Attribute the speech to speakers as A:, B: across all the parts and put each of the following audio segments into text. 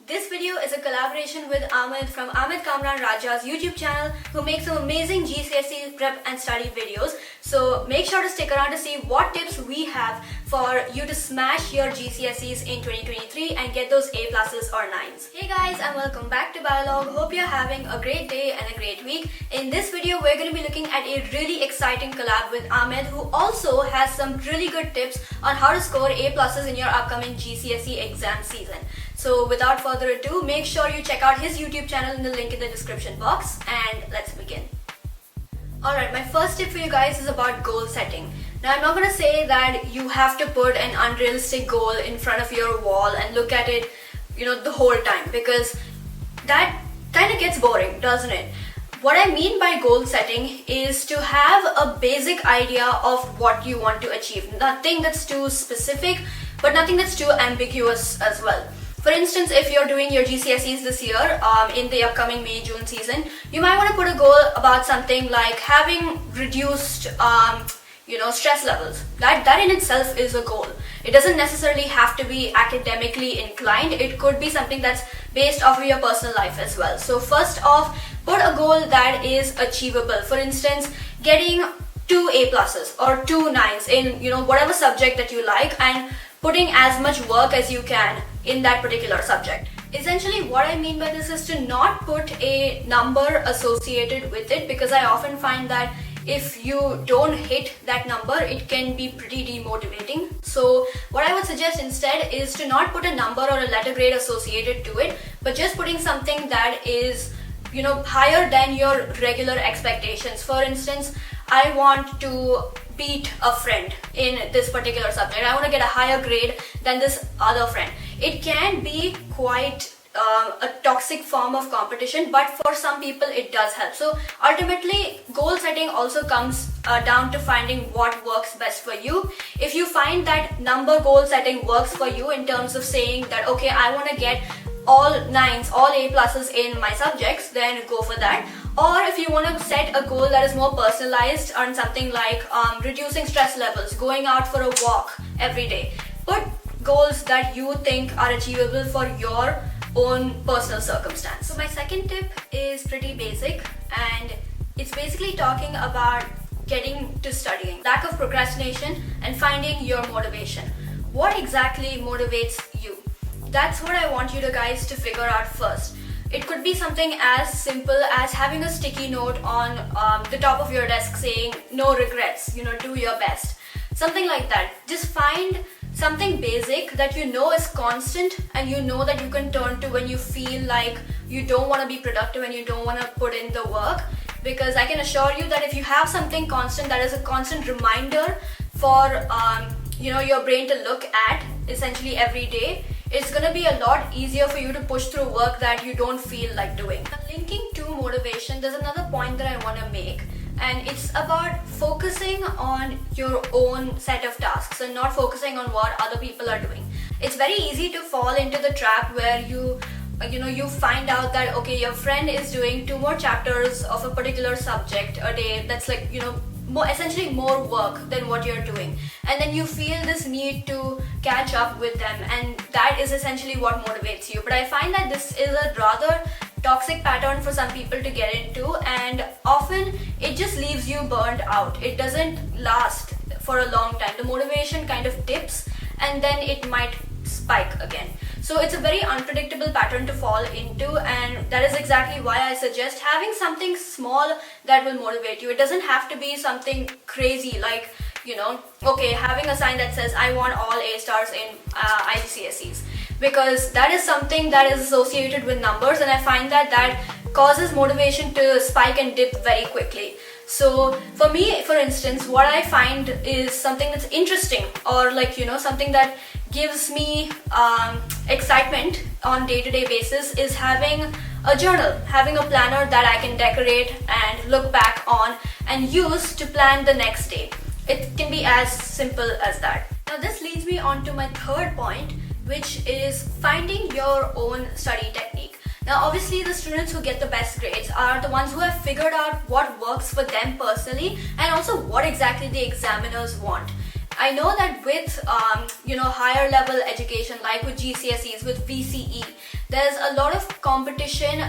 A: This video is a collaboration with Ahmed from Ahmed Kamran Raja's YouTube channel, who makes some amazing GCSE prep and study videos. So make sure to stick around to see what tips we have for you to smash your GCSEs in 2023 and get those A pluses or 9's. Hey guys, and welcome back to Biolog. Hope you're having a great day and a great week. In this video, we're going to be looking at a really exciting collab with Ahmed, who also has some really good tips on how to score A pluses in your upcoming GCSE exam season. So without further ado, make sure you check out his YouTube channel in the link in the description box, and let's begin. Alright, my first tip for you guys is about goal setting. Now, I'm not going to say that you have to put an unrealistic goal in front of your wall and look at it, the whole time, because that kind of gets boring, doesn't it? What I mean by goal setting is to have a basic idea of what you want to achieve. Nothing that's too specific, but nothing that's too ambiguous as well. For instance, if you're doing your GCSEs this year, in the upcoming May-June season, you might want to put a goal about something like having reduced, stress levels. That in itself is a goal. It doesn't necessarily have to be academically inclined. It could be something that's based off of your personal life as well. So first off, put a goal that is achievable. For instance, getting 2 A pluses or 2 9's in whatever subject that you like, and putting as much work as you can in that particular subject. Essentially, what I mean by this is to not put a number associated with it, because I often find that if you don't hit that number, it can be pretty demotivating. So what I would suggest instead is to not put a number or a letter grade associated to it, but just putting something that is higher than your regular expectations. For instance, I want to beat a friend in this particular subject. I want to get a higher grade than this other friend. It can be quite a toxic form of competition, but for some people it does help. So ultimately, goal setting also comes down to finding what works best for you. If you find that number goal setting works for you in terms of saying that, okay, I want to get all 9's, all A pluses in my subjects, then go for that. Or if you want to set a goal that is more personalized on something like reducing stress levels, going out for a walk every day, put goals that you think are achievable for your own personal circumstance. So my second tip is pretty basic, and it's basically talking about getting to studying, lack of procrastination, and finding your motivation. What exactly motivates you? That's what I want you guys to figure out first. It could be something as simple as having a sticky note on the top of your desk saying no regrets, do your best. Something like that. Just find something basic that is constant and that you can turn to when you feel like you don't want to be productive and you don't want to put in the work. Because I can assure you that if you have something constant that is a constant reminder for your brain to look at essentially every day, it's going to be a lot easier for you to push through work that you don't feel like doing. Linking to motivation, there's another point that I want to make, and it's about focusing on your own set of tasks and not focusing on what other people are doing. It's very easy to fall into the trap where you find out that, okay, your friend is doing 2 more chapters of a particular subject a day. That's like, essentially more work than what you're doing, and then you feel this need to catch up with them, and that is essentially what motivates you. But I find that this is a rather toxic pattern for some people to get into, and often it just leaves you burned out. It doesn't last for a long time. The motivation kind of dips, and then it might spike again. So it's a very unpredictable pattern to fall into, and that is exactly why I suggest having something small that will motivate you. It doesn't have to be something crazy like, having a sign that says I want all A stars in IGCSEs, because that is something that is associated with numbers, and I find that causes motivation to spike and dip very quickly. So for me, for instance, what I find is something that's interesting, or something that gives me excitement on day-to-day basis is having a journal, having a planner that I can decorate and look back on and use to plan the next day. It can be as simple as that. Now this leads me on to my third point, which is finding your own study technique. Now obviously the students who get the best grades are the ones who have figured out what works for them personally, and also what exactly the examiners want. I know that with higher level education, like with GCSEs, with VCE, there's a lot of competition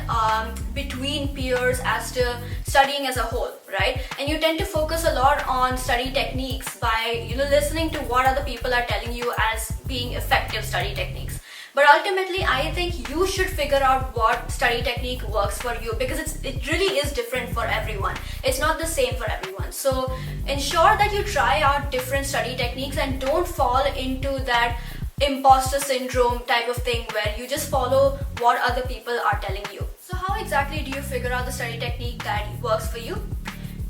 A: between peers as to studying as a whole, right? And you tend to focus a lot on study techniques by listening to what other people are telling you as being effective study techniques. But ultimately, I think you should figure out what study technique works for you, because it really is different for everyone. It's not the same for everyone. So ensure that you try out different study techniques and don't fall into that imposter syndrome type of thing where you just follow what other people are telling you. So how exactly do you figure out the study technique that works for you?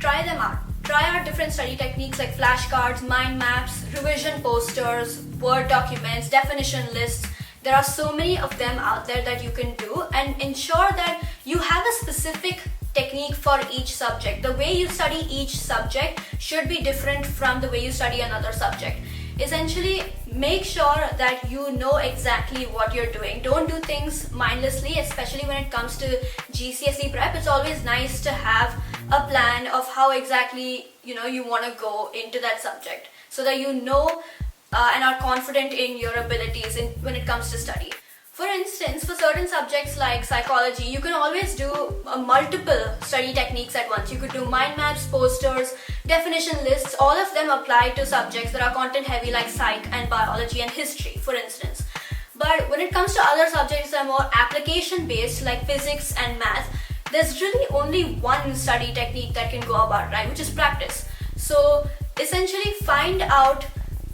A: Try them out. Try out different study techniques like flashcards, mind maps, revision posters, Word documents, definition lists. There are so many of them out there that you can do, and ensure that you have a specific technique for each subject. The way you study each subject should be different from the way you study another subject. Essentially, make sure that you know exactly what you're doing. Don't do things mindlessly, especially when it comes to GCSE prep. It's always nice to have a plan of how exactly you want to go into that subject, so that you know and are confident in your abilities when it comes to study. For instance, for certain subjects like psychology, you can always do multiple study techniques at once. You could do mind maps, posters, definition lists. All of them apply to subjects that are content heavy like psych and biology and history, for instance. But when it comes to other subjects that are more application based like physics and math, there's really only one study technique that can go about, right? Which is practice. So essentially find out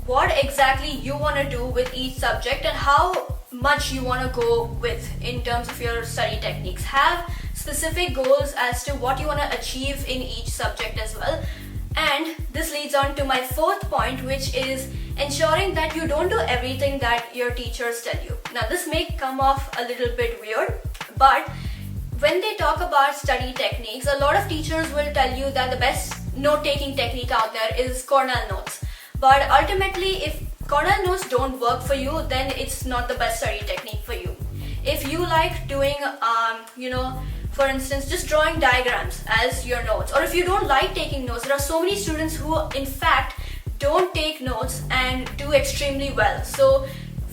A: what exactly you want to do with each subject and how much you want to go with in terms of your study techniques. Have specific goals as to what you want to achieve in each subject as well. And this leads on to my fourth point, which is ensuring that you don't do everything that your teachers tell you. Now, this may come off a little bit weird, but when they talk about study techniques, a lot of teachers will tell you that the best note-taking technique out there is Cornell notes. But ultimately, if Cornell notes don't work for you, then it's not the best study technique for you. If you like doing, for instance, just drawing diagrams as your notes, or if you don't like taking notes, there are so many students who, in fact, don't take notes and do extremely well. So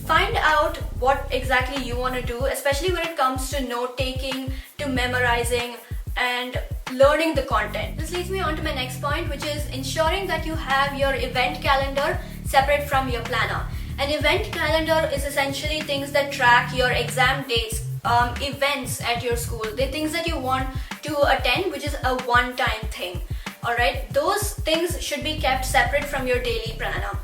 A: find out what exactly you want to do, especially when it comes to note-taking, to memorizing, and learning the content. This leads me on to my next point, which is ensuring that you have your event calendar separate from your planner. An event calendar is essentially things that track your exam dates, events at your school, the things that you want to attend, which is a one-time thing. Alright, those things should be kept separate from your daily planner.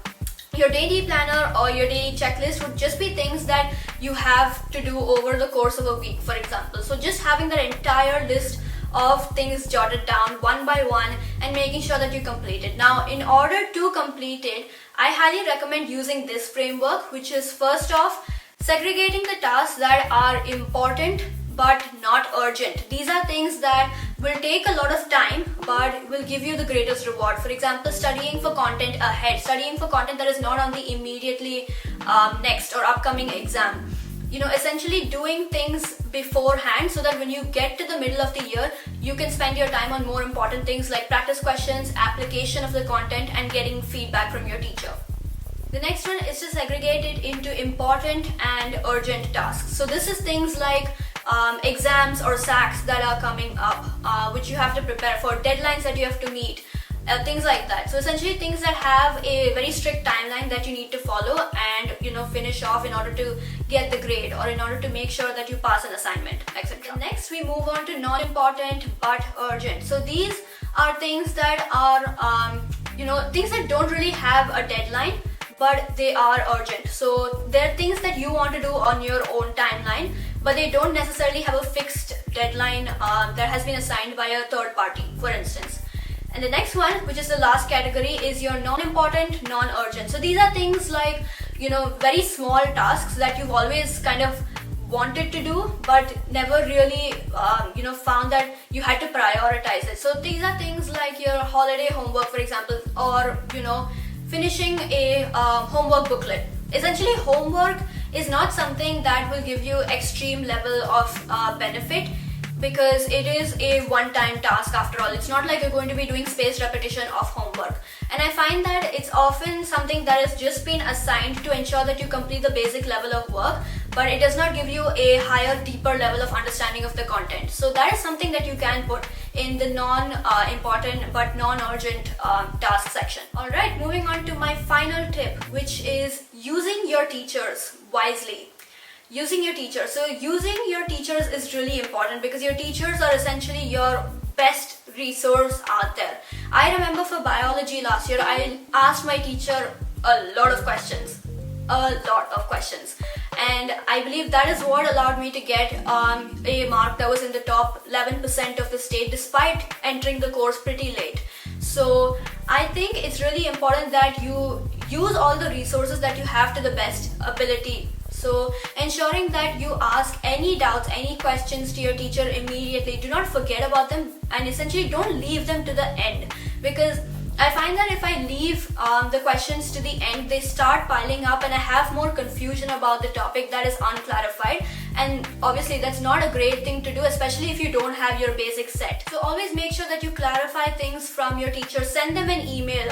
A: Your daily planner or your daily checklist would just be things that you have to do over the course of a week, for example. So just having that entire list of things jotted down one by one and making sure that you complete it. Now, in order to complete it, I highly recommend using this framework, which is first off, segregating the tasks that are important but not urgent. These are things that will take a lot of time but will give you the greatest reward. For example, studying for content ahead, studying for content that is not on the immediately next or upcoming exam. Essentially doing things beforehand so that when you get to the middle of the year, you can spend your time on more important things like practice questions, application of the content, and getting feedback from your teacher. The next one is to segregate it into important and urgent tasks. So this is things like exams or SACs that are coming up, which you have to prepare for, deadlines that you have to meet, things like that. So essentially things that have a very strict timeline that you need to follow and finish off in order to get the grade or in order to make sure that you pass an assignment, etc. Next, we move on to non-important but urgent. So these are things that are things that don't really have a deadline, but they are urgent. So they're things that you want to do on your own timeline, but they don't necessarily have a fixed deadline that has been assigned by a third party, for instance. And the next one, which is the last category, is your non-important, non-urgent. So these are things like, very small tasks that you've always kind of wanted to do, but never really, found that you had to prioritize it. So these are things like your holiday homework, for example, or, finishing a homework booklet. Essentially, homework is not something that will give you extreme level of benefit, because it is a one-time task after all. It's not like you're going to be doing spaced repetition of homework. And I find that it's often something that has just been assigned to ensure that you complete the basic level of work, but it does not give you a higher, deeper level of understanding of the content. So that is something that you can put in the non-important but non-urgent task section. Alright, moving on to my final tip, which is using your teachers wisely. Using your teachers. So using your teachers is really important because your teachers are essentially your best resource out there. I remember for biology last year, I asked my teacher a lot of questions. And I believe that is what allowed me to get a mark that was in the top 11% of the state despite entering the course pretty late. So I think it's really important that you use all the resources that you have to the best ability. So ensuring that you ask any doubts, any questions to your teacher immediately. Do not forget about them and essentially don't leave them to the end, because I find that if I leave the questions to the end, they start piling up and I have more confusion about the topic that is unclarified, and obviously that's not a great thing to do, especially if you don't have your basics set. So always make sure that you clarify things from your teacher. Send them an email,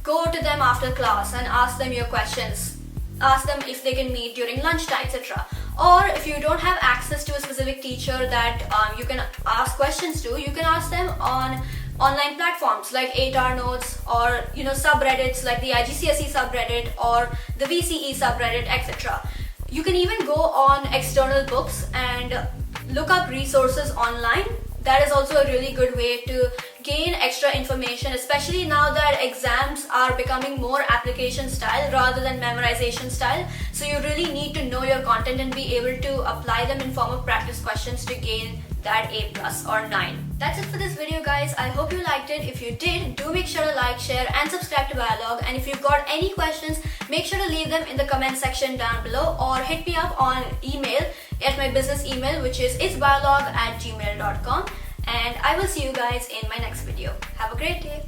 A: go to them after class and ask them your questions. Ask them if they can meet during lunchtime, etc. Or if you don't have access to a specific teacher that you can ask questions to, you can ask them on online platforms like 8R Notes or subreddits like the GCSE subreddit or the VCE subreddit, etc. You can even go on external books and look up resources online. That is also a really good way to gain extra information, especially now that exams are becoming more application style rather than memorization style. So you really need to know your content and be able to apply them in form of practice questions to gain that A+ or 9. That's it for this video, guys. I hope you liked it. If you did, do make sure to like, share and subscribe to Biolog. And if you've got any questions, make sure to leave them in the comment section down below or hit me up on email at my business email, which is itsbiolog@gmail.com. And I will see you guys in my next video. Have a great day.